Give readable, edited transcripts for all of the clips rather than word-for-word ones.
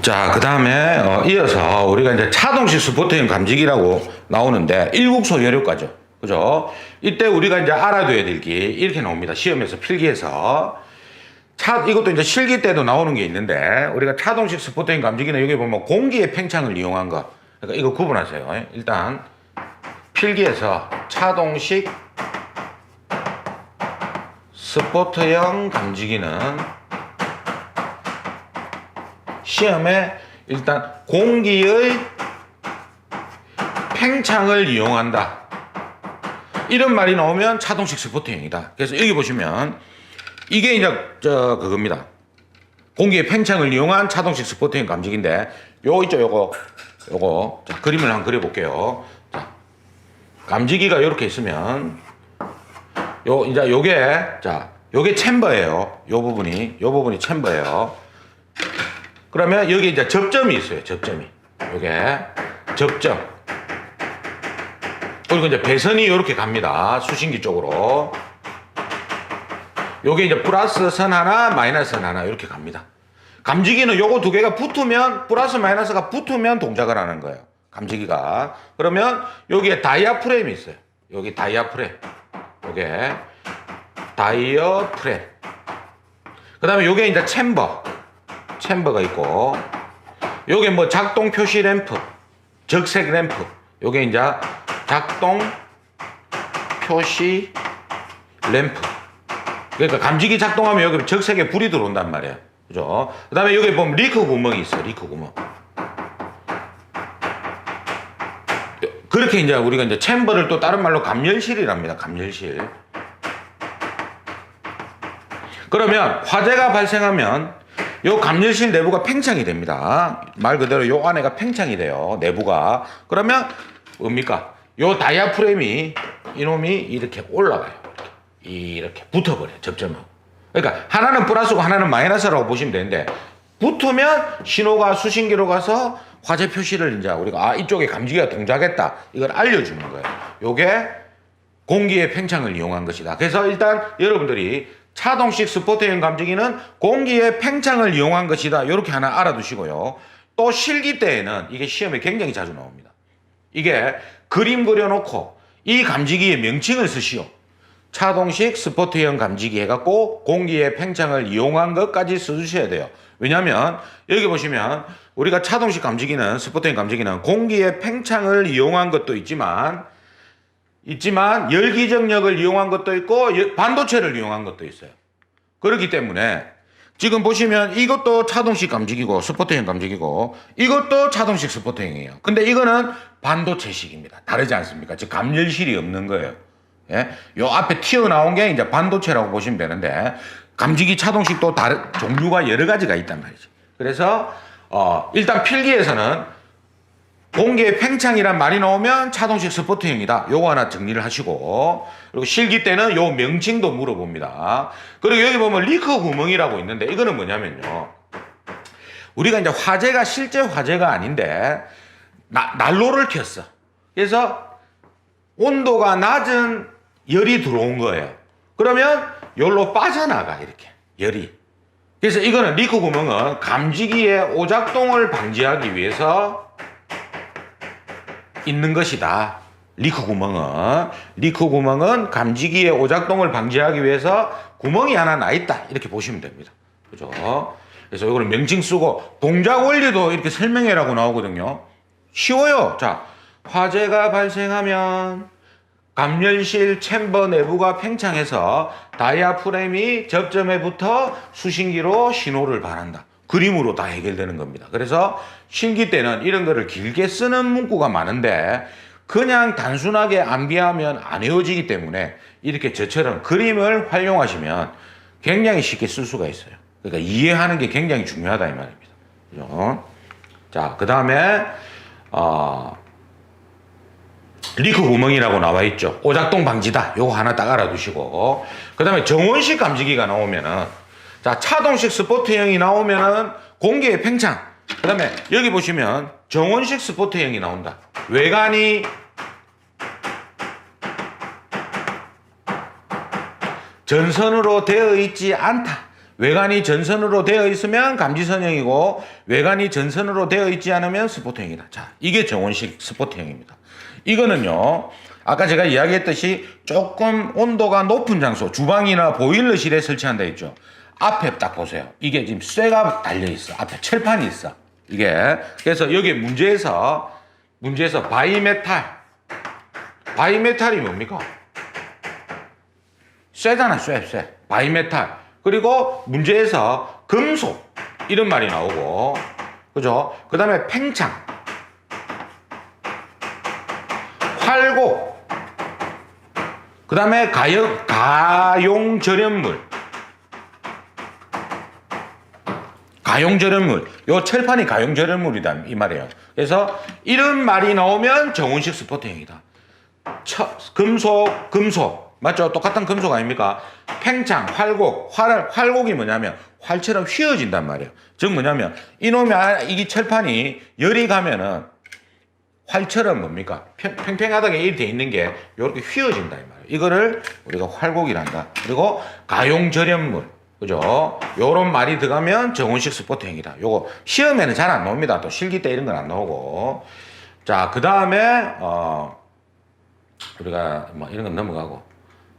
자, 그 다음에 이어서 우리가 이제 차동식 스포트형 감지기라고 나오는데 일국소 여료과죠. 그죠? 이때 우리가 이제 알아둬야 될 게 이렇게 나옵니다. 시험에서 필기해서. 이것도 이제 실기 때도 나오는 게 있는데 우리가 차동식 스포트형 감지기는 여기 보면 공기의 팽창을 이용한 거. 그러니까 이거 구분하세요. 일단 필기에서 차동식 스포트형 감지기는 시험에 일단 공기의 팽창을 이용한다. 이런 말이 나오면 차동식 스포트형이다. 그래서 여기 보시면 이게 이제 그겁니다. 공기의 팽창을 이용한 차동식 스포트형 감지기인데 요 있죠, 요거 자, 그림을 한번 그려볼게요. 자, 감지기가 이렇게 있으면 이제 요게 챔버예요. 요 부분이 챔버예요. 그러면 여기 이제 접점이 있어요. 접점이. 요게 접점. 그리고 이제 배선이 이렇게 갑니다. 수신기 쪽으로. 요게 이제 플러스 선 하나, 마이너스 선 하나 이렇게 갑니다. 감지기는 요거 두 개가 붙으면 플러스 마이너스가 붙으면 동작을 하는 거예요. 감지기가. 그러면 여기에 다이아프램이 있어요. 여기 다이아프램. 요게 다이어프램. 그다음에 요게 이제 챔버가 있고, 요게 뭐 작동 표시 램프, 적색 램프. 요게 이제 작동 표시 램프. 그러니까 감지기 작동하면 여기 적색에 불이 들어온단 말이에요. 그죠? 그 다음에 여기 보면 리크 구멍이 있어요. 리크 구멍. 그렇게 이제 우리가 이제 챔버를 또 다른 말로 감열실이랍니다. 감열실. 그러면 화재가 발생하면 요 감열실 내부가 팽창이 됩니다. 말 그대로 요 안에가 팽창이 돼요. 내부가. 그러면 뭡니까? 요 다이아프램이 이놈이 이렇게 올라가요. 이렇게 붙어버려요. 접점하고. 그러니까 하나는 플러스고 하나는 마이너스라고 보시면 되는데 붙으면 신호가 수신기로 가서 화재 표시를 이제 우리가 이쪽에 감지기가 동작했다. 이걸 알려주는 거예요. 요게 공기의 팽창을 이용한 것이다. 그래서 일단 여러분들이 차동식 스포트형 감지기는 공기의 팽창을 이용한 것이다. 이렇게 하나 알아두시고요. 또 실기 때에는 이게 시험에 굉장히 자주 나옵니다. 이게 그림 그려놓고 이 감지기의 명칭을 쓰시오. 차동식 스포트형 감지기 해갖고 공기의 팽창을 이용한 것까지 써주셔야 돼요. 왜냐하면 여기 보시면 우리가 차동식 감지기는 스포트형 감지기는 공기의 팽창을 이용한 것도 있지만 열기정력을 이용한 것도 있고 반도체를 이용한 것도 있어요. 그렇기 때문에 지금 보시면 이것도 차동식 감지기고 스포트형 감지기고 이것도 차동식 스포트형이에요. 근데 이거는 반도체식입니다. 다르지 않습니까? 즉 감열실이 없는 거예요. 예? 요 앞에 튀어나온 게 이제 반도체라고 보시면 되는데 감지기 차동식도 종류가 여러 가지가 있단 말이죠. 그래서 일단 필기에서는 공기의 팽창이란 말이 나오면 차동식 스포트형이다. 요거 하나 정리를 하시고, 그리고 실기 때는 요 명칭도 물어봅니다. 그리고 여기 보면 리크 구멍이라고 있는데 이거는 뭐냐면요. 우리가 이제 화재가 실제 화재가 아닌데 난로를 켰어. 그래서 온도가 낮은 열이 들어온 거예요. 그러면 열로 빠져나가 이렇게 열이. 그래서 이거는 리크 구멍은 감지기의 오작동을 방지하기 위해서 있는 것이다. 리크 구멍은 감지기의 오작동을 방지하기 위해서 구멍이 하나 나 있다. 이렇게 보시면 됩니다. 그죠? 그래서 이거는 명칭 쓰고 동작 원리도 이렇게 설명해라고 나오거든요. 쉬워요. 자, 화재가 발생하면 감열실 챔버 내부가 팽창해서 다이아프램이 접점에 붙어 수신기로 신호를 발한다. 그림으로 다 해결되는 겁니다. 그래서 실기 때는 이런 거를 길게 쓰는 문구가 많은데 그냥 단순하게 암기하면 안 외워지기 때문에 이렇게 저처럼 그림을 활용하시면 굉장히 쉽게 쓸 수가 있어요. 그러니까 이해하는 게 굉장히 중요하다 이 말입니다. 그죠? 자, 그 다음에 리크 구멍이라고 나와 있죠. 오작동 방지다. 요거 하나 딱 알아두시고 그 다음에 정원식 감지기가 나오면은 자, 차동식 스포트형이 나오면은 공기의 팽창. 그 다음에 여기 보시면 정원식 스포트형이 나온다. 외관이 전선으로 되어 있지 않다. 외관이 전선으로 되어 있으면 감지선형이고 외관이 전선으로 되어 있지 않으면 스포트형이다. 자, 이게 정원식 스포트형입니다. 이거는요, 아까 제가 이야기했듯이 조금 온도가 높은 장소, 주방이나 보일러실에 설치한다 했죠. 앞에 딱 보세요. 이게 지금 쇠가 달려 있어. 앞에 철판이 있어. 이게. 그래서 여기 문제에서 바이메탈이 뭡니까? 쇠잖아, 쇠. 바이메탈. 그리고 문제에서 금속. 이런 말이 나오고. 그죠? 그 다음에 팽창. 활곡. 그 다음에 가용절연물. 가용절연물. 요 철판이 가용절연물이다. 이 말이에요. 그래서 이런 말이 나오면 정원식 스포트형이다. 금속. 맞죠? 똑같은 금속 아닙니까? 팽창, 활곡이 뭐냐면 활처럼 휘어진단 말이에요. 즉 뭐냐면 이놈이 이 철판이 열이 가면은 활처럼 뭡니까? 팽팽하다게 이렇게 돼 있는 게 이렇게 휘어진다 이 말이에요. 이거를 우리가 활곡이란다. 그리고 가용절연물. 그죠? 요런 말이 들어가면 정원식 스포트형이다. 요거 시험에는 잘 안 나옵니다. 또 실기 때 이런 건 안 나오고. 자, 그 다음에 우리가 뭐 이런 건 넘어가고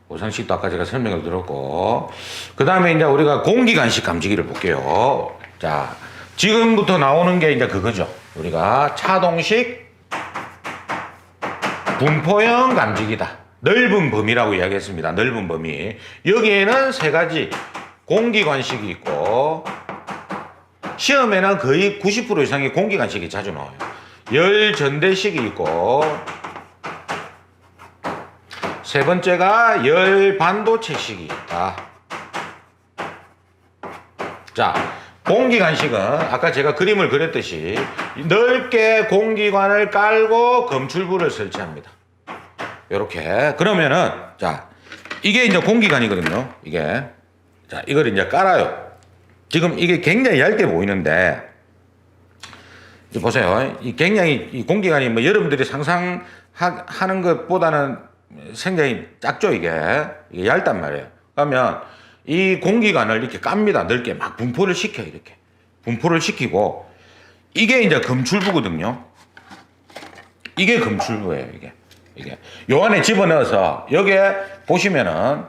오상식도 아까 제가 설명을 들었고, 그 다음에 이제 우리가 공기간식 감지기를 볼게요. 자, 지금부터 나오는 게 이제 그거죠. 우리가 차동식 분포형 감지기다. 넓은 범위라고 이야기했습니다. 넓은 범위. 여기에는 세 가지 공기관식이 있고, 시험에는 거의 90% 이상의 공기관식이 자주 나와요. 열전대식이 있고, 세 번째가 열반도체식이 있다. 자, 공기관식은 아까 제가 그림을 그렸듯이 넓게 공기관을 깔고 검출부를 설치합니다. 요렇게. 그러면은, 자, 이게 이제 공기관이거든요. 이게. 자, 이걸 이제 깔아요. 지금 이게 굉장히 얇게 보이는데, 이제 보세요. 굉장히 이 공기관이 뭐 여러분들이 상상하는 것보다는 굉장히 작죠, 이게 얇단 말이에요. 그러면 이 공기관을 이렇게 깝니다. 넓게 막 분포를 시켜요. 이렇게. 분포를 시키고, 이게 이제 검출부거든요. 이게 검출부예요, 이게. 요 안에 집어넣어서, 여기에 보시면은,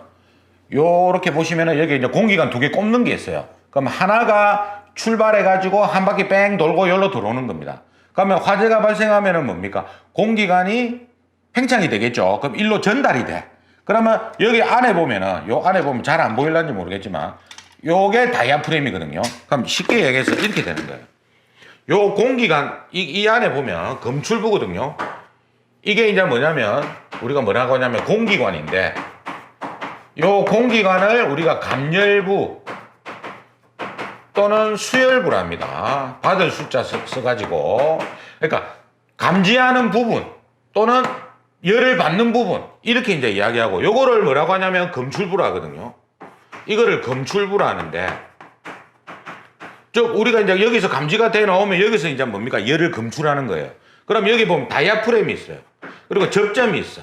요렇게 보시면은 여기 이제 공기관 두 개 꼽는 게 있어요. 그럼 하나가 출발해가지고 한 바퀴 뺑 돌고 여기로 들어오는 겁니다. 그러면 화재가 발생하면은 뭡니까? 공기관이 팽창이 되겠죠. 그럼 일로 전달이 돼. 그러면 여기 안에 보면은, 요 안에 보면 잘 안 보일는지 모르겠지만, 요게 다이아프램이거든요. 그럼 쉽게 얘기해서 이렇게 되는 거예요. 요 공기관, 이 안에 보면 검출부거든요. 이게 이제 뭐냐면, 우리가 뭐라고 하냐면 공기관인데, 요 공기관을 우리가 감열부 또는 수열부라 합니다. 받을 숫자 써가지고. 그러니까 감지하는 부분 또는 열을 받는 부분, 이렇게 이제 이야기하고, 요거를 뭐라고 하냐면 검출부라 하거든요. 이거를 검출부라 하는데, 즉 우리가 이제 여기서 감지가 돼 나오면 여기서 이제 뭡니까? 열을 검출하는 거예요. 그럼 여기 보면 다이아프램이 있어요. 그리고 접점이 있어.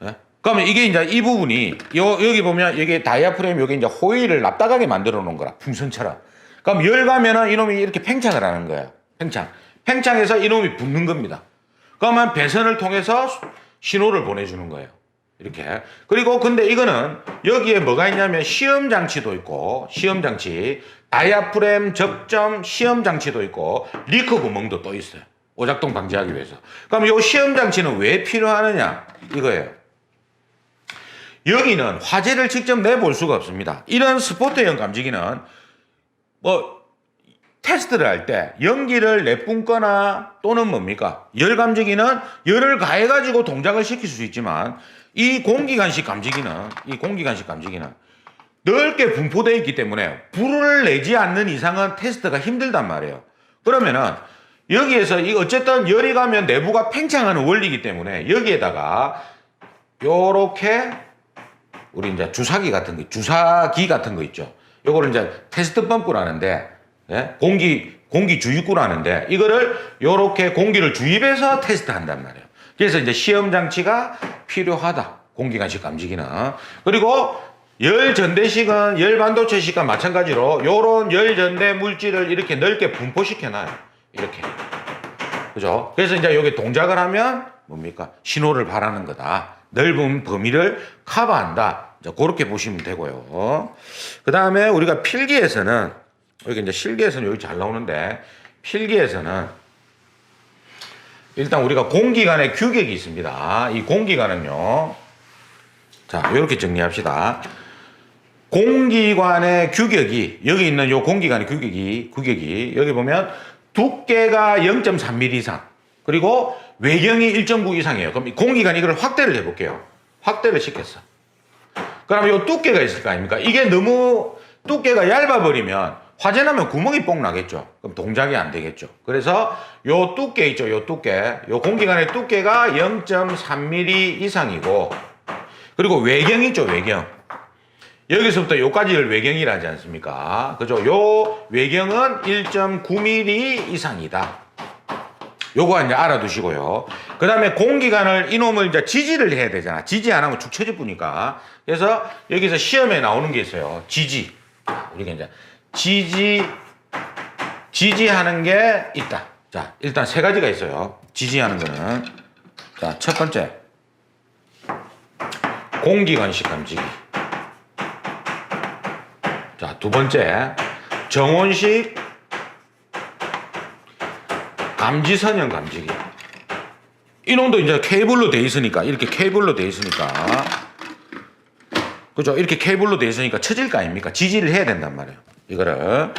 예? 그러면 이게 이제 이 부분이 여기 보면 여기 다이아프램 여기 이제 호일을 납작하게 만들어 놓은 거라, 풍선처럼. 그럼 열 가면은 이놈이 이렇게 팽창을 하는 거예요. 팽창해서 이놈이 붙는 겁니다. 그러면 배선을 통해서 신호를 보내주는 거예요. 이렇게. 그리고 근데 이거는 여기에 뭐가 있냐면 시험장치도 있고, 시험장치, 다이아프램 접점 시험장치도 있고, 리커 구멍도 또 있어요. 오작동 방지하기 위해서. 그럼 이 시험장치는 왜 필요하느냐? 이거예요. 여기는 화재를 직접 내볼 수가 없습니다. 이런 스포트형 감지기는 뭐 테스트를 할 때 연기를 내뿜거나 또는 뭡니까? 열 감지기는 열을 가해가지고 동작을 시킬 수 있지만, 이 공기간식 감지기는 넓게 분포되어 있기 때문에 불을 내지 않는 이상은 테스트가 힘들단 말이에요. 그러면은 여기에서 어쨌든 열이 가면 내부가 팽창하는 원리이기 때문에 여기에다가 요렇게 우리 이제 주사기 같은 거 있죠. 요거를 이제 테스트 펌프라는데, 예? 공기 주입구라는데, 이거를 요렇게 공기를 주입해서 테스트 한단 말이에요. 그래서 이제 시험 장치가 필요하다. 공기간식 감지기는. 그리고 열 전대식은 열 반도체식과 마찬가지로 요런 열 전대 물질을 이렇게 넓게 분포시켜 놔요. 이렇게. 그죠? 그래서 이제 여기 동작을 하면 뭡니까? 신호를 발하는 거다. 넓은 범위를 커버한다. 이제 그렇게 보시면 되고요. 그 다음에 우리가 필기에서는, 여기 이제 실기에서는 여기 잘 나오는데, 필기에서는 일단 우리가 공기간의 규격이 있습니다. 이 공기간은요. 자, 이렇게 정리합시다. 공기관의 규격이, 여기 있는 요 공기관의 규격이, 여기 보면 두께가 0.3mm 이상, 그리고 외경이 1.9 이상이에요. 그럼 공기관 이걸 확대를 해볼게요. 확대를 시켰어. 그럼 요 두께가 있을 거 아닙니까? 이게 너무 두께가 얇아버리면 화재 나면 구멍이 뽕 나겠죠. 그럼 동작이 안 되겠죠. 그래서 요 두께 있죠. 요 두께. 요 공기관의 두께가 0.3mm 이상이고, 그리고 외경 있죠. 외경. 여기서부터 요까지를 외경이라 하지 않습니까? 그죠? 요 외경은 1.9mm 이상이다. 요거 이제 알아두시고요. 그 다음에 공기관을, 이놈을 이제 지지를 해야 되잖아. 지지 안 하면 축 처질 뿐이니까. 그래서 여기서 시험에 나오는 게 있어요. 지지. 우리가 이제 지지하는 게 있다. 자, 일단 세 가지가 있어요. 지지하는 거는. 자, 첫 번째. 공기관식 감지기. 자, 두 번째. 정온식 감지선형 감지기. 이놈도 이제 케이블로 돼 있으니까, 이렇게 케이블로 돼 있으니까, 그죠? 이렇게 케이블로 돼 있으니까 처질 거 아닙니까? 지지를 해야 된단 말이에요. 이거를.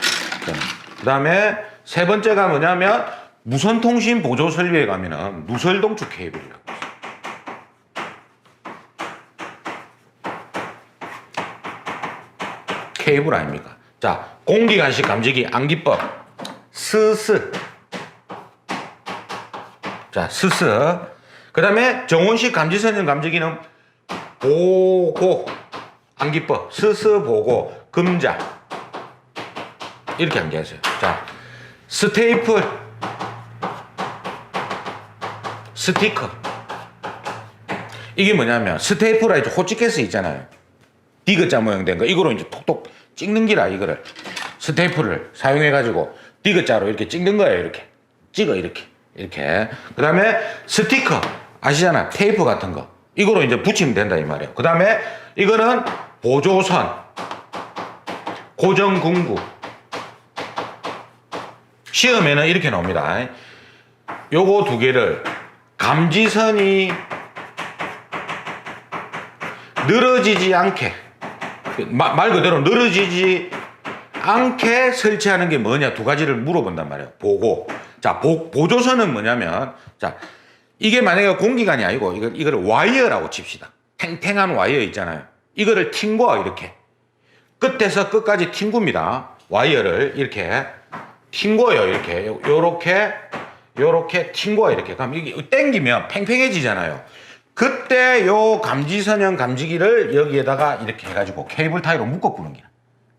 그 다음에 세 번째가 뭐냐면, 무선통신 보조 설비에 가면은 누설동축 케이블이라고 있어요. 케이블 아닙니까? 자, 공기간식 감지기 암기법. 스스. 자, 스스. 그 다음에 정온식 감지선형 감지기는 보고. 암기법. 스스 보고. 금자. 이렇게 암기하세요. 자, 스테이플. 스티커. 이게 뭐냐면, 스테이플라 이제 호치케이스 있잖아요. 디귿자 모양 된 거. 이거로 이제 톡톡 찍는 기라, 이거를. 스테이플을 사용해가지고 디귿자로 이렇게 찍는 거예요. 이렇게. 찍어, 이렇게. 이렇게. 그 다음에 스티커. 아시잖아. 테이프 같은 거. 이거로 이제 붙이면 된다, 이 말이에요. 그 다음에 이거는 보조선. 고정궁구. 시험에는 이렇게 나옵니다. 요거 두 개를 감지선이 늘어지지 않게, 말 그대로 늘어지지 않게 설치하는 게 뭐냐, 두 가지를 물어본단 말이에요. 보고. 자, 보조선은 뭐냐면, 자, 이게 만약에 공기관이 아니고 이거를 와이어라고 칩시다. 탱탱한 와이어 있잖아요. 이거를 튕궈, 이렇게. 끝에서 끝까지 튕굽니다. 와이어를 이렇게 튕궈요. 이렇게. 요렇게 튕궈, 이렇게. 그럼 이게 땡기면 팽팽해지잖아요. 그때 요 감지선형 감지기를 여기에다가 이렇게 해가지고 케이블 타이로 묶어보는 거야.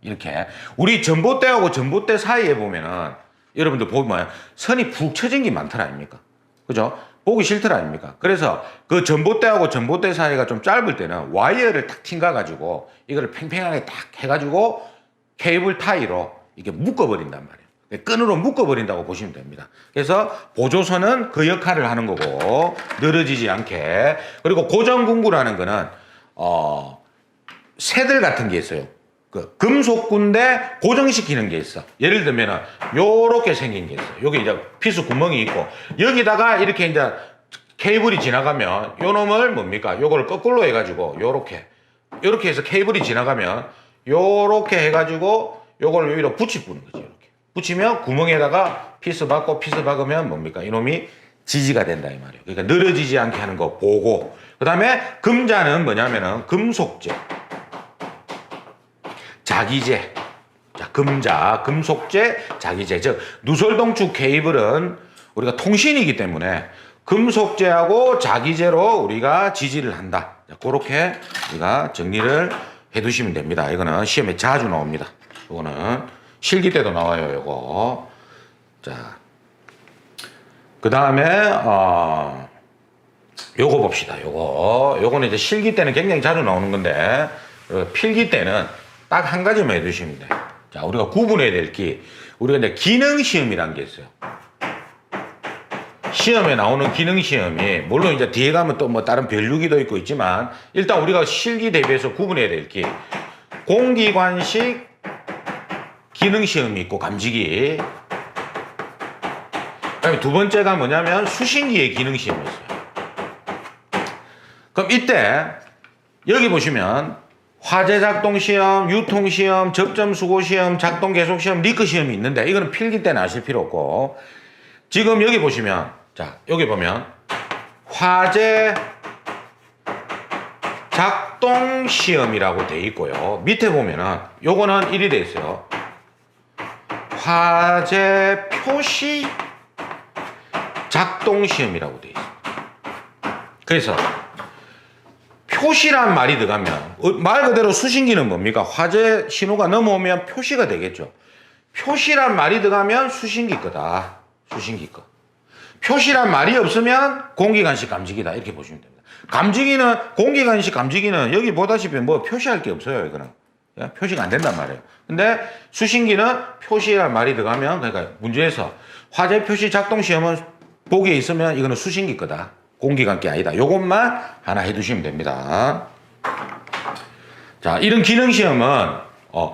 이렇게. 우리 전봇대하고 전봇대 사이에 보면은 여러분들 보면 선이 푹 쳐진 게 많더라 아닙니까? 그죠? 보기 싫더라 아닙니까? 그래서 그 전봇대하고 전봇대 사이가 좀 짧을 때는 와이어를 탁 튕가가지고 이거를 팽팽하게 딱 해가지고 케이블 타이로 이렇게 묶어버린단 말이에요. 끈으로 묶어버린다고 보시면 됩니다. 그래서 보조선은 그 역할을 하는 거고, 늘어지지 않게. 그리고 고정궁구라는 거는 새들 같은 게 있어요. 그 금속군데 고정시키는 게 있어. 예를 들면은 요렇게 생긴 게 있어. 여기 이제 피스 구멍이 있고, 여기다가 이렇게 이제 케이블이 지나가면 요 놈을 뭡니까? 요거를 거꾸로 해가지고 요렇게 해서 케이블이 지나가면 요렇게 해가지고 요걸 여기로 붙이는 거지. 이렇게 붙이면 구멍에다가 피스 박으면 뭡니까? 이놈이 지지가 된다 이 말이에요. 그러니까 늘어지지 않게 하는 거 보고. 그 다음에 금자는 뭐냐면은 금속재, 자기재. 자, 금자, 금속재, 자기재. 즉 누설동축 케이블은 우리가 통신이기 때문에 금속재하고 자기재로 우리가 지지를 한다. 자, 그렇게 우리가 정리를 해두시면 됩니다. 이거는 시험에 자주 나옵니다. 이거는 실기 때도 나와요. 요거. 자, 그 다음에 요거 봅시다. 요거는 이제 실기 때는 굉장히 자주 나오는 건데, 필기 때는 딱 한 가지만 해두시면 돼요. 자, 우리가 구분해야 될 우리가 이제 기능 시험이라는 게 있어요. 시험에 나오는 기능 시험이 물론 이제 뒤에 가면 또 뭐 다른 별류기도 있고 있지만 일단 우리가 실기 대비해서 구분해야 될 공기관식 기능 시험이 있고 감지기. 그다음에 두 번째가 뭐냐면 수신기의 기능 시험이 있어요. 그럼 이때 여기 보시면 화재 작동 시험, 유통 시험, 접점 수고 시험, 작동 계속 시험, 리크 시험이 있는데 이거는 필기 때는 아실 필요 없고 지금 여기 보시면 자 여기 보면 화재 작동 시험이라고 돼 있고요. 밑에 보면은 요거는 이리 돼 있어요. 화재 표시 작동 시험이라고 돼 있어요. 그래서 표시란 말이 들어가면 말 그대로 수신기는 뭡니까? 화재 신호가 넘어오면 표시가 되겠죠. 표시란 말이 들어가면 수신기 거다. 수신기 거. 표시란 말이 없으면 공기간식 감지기다. 이렇게 보시면 됩니다. 감지기는 공기간식 감지기는 여기 보다시피 뭐 표시할 게 없어요. 이거는 표시가 안 된단 말이에요. 근데 수신기는 표시란 말이 들어가면 그러니까 문제에서 화재 표시 작동 시험은 보기에 있으면 이거는 수신기 거다. 공기관계 아니다. 요것만 하나 해두시면 됩니다. 자, 이런 기능 시험은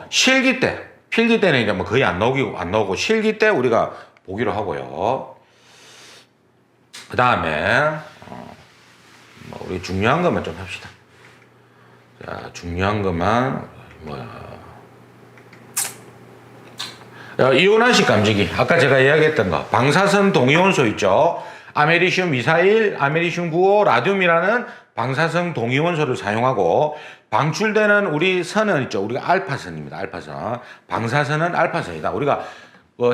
실기 때, 필기 때는 이제 뭐 거의 안 나오고 실기 때 우리가 보기로 하고요. 그 다음에 우리 중요한 것만 좀 합시다. 자, 중요한 것만 이온환식 감지기. 아까 제가 이야기했던 거 방사선 동위원소 있죠. 아메리슘 미사일, 아메리슘 95, 라듐이라는 방사성 동위원소를 사용하고 방출되는 우리 선은 있죠. 우리가 알파선입니다. 알파선. 방사선은 알파선이다. 우리가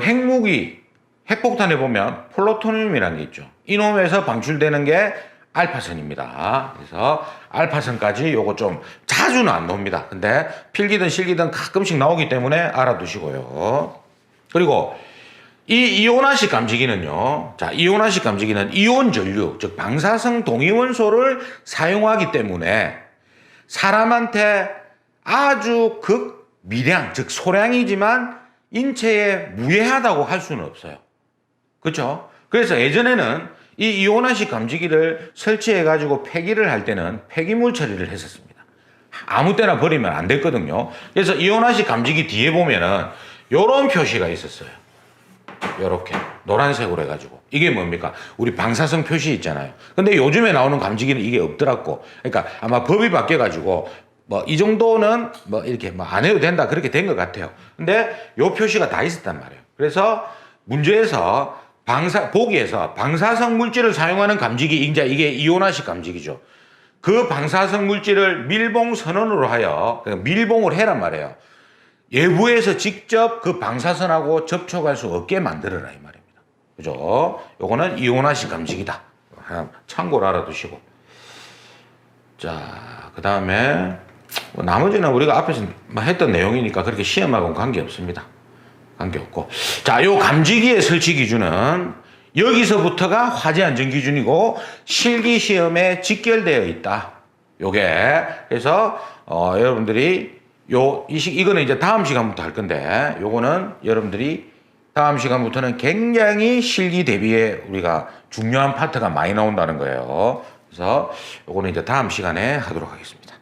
핵무기, 핵폭탄에 보면 플루토늄이라는 게 있죠. 이놈에서 방출되는 게 알파선입니다. 그래서 알파선까지 요거 좀 자주는 안 나옵니다. 근데 필기든 실기든 가끔씩 나오기 때문에 알아두시고요. 그리고 이 이온화식 감지기는요. 자, 이온화식 감지기는 이온 전류, 즉 방사성 동위원소를 사용하기 때문에 사람한테 아주 극미량, 즉 소량이지만 인체에 무해하다고 할 수는 없어요. 그렇죠? 그래서 예전에는 이 이온화식 감지기를 설치해 가지고 폐기를 할 때는 폐기물 처리를 했었습니다. 아무 때나 버리면 안 됐거든요. 그래서 이온화식 감지기 뒤에 보면은 요런 표시가 있었어요. 요렇게 노란색으로 해가지고 이게 뭡니까? 우리 방사성 표시 있잖아요. 근데 요즘에 나오는 감지기는 이게 없더라고. 그러니까 아마 법이 바뀌어가지고 뭐 이 정도는 뭐 이렇게 뭐 안 해도 된다 그렇게 된 것 같아요. 근데 요 표시가 다 있었단 말이에요. 그래서 문제에서 보기에서 방사성 물질을 사용하는 감지기 이게 이온화식 감지기죠. 그 방사성 물질을 밀봉 선언으로 하여 밀봉을 해란 말이에요. 외부에서 직접 그 방사선하고 접촉할 수 없게 만들어라 이 말입니다. 그죠? 요거는 이온화식 감지기다. 참고로 알아두시고. 자, 그 다음에 나머지는 우리가 앞에서 했던 내용이니까 그렇게 시험하고는 관계없습니다. 관계없고. 자, 요 감지기의 설치 기준은 여기서부터가 화재 안전 기준이고 실기 시험에 직결되어 있다. 요게. 그래서 여러분들이 이거는 이제 다음 시간부터 할 건데, 요거는 여러분들이 다음 시간부터는 굉장히 실기 대비에 우리가 중요한 파트가 많이 나온다는 거예요. 그래서 요거는 이제 다음 시간에 하도록 하겠습니다.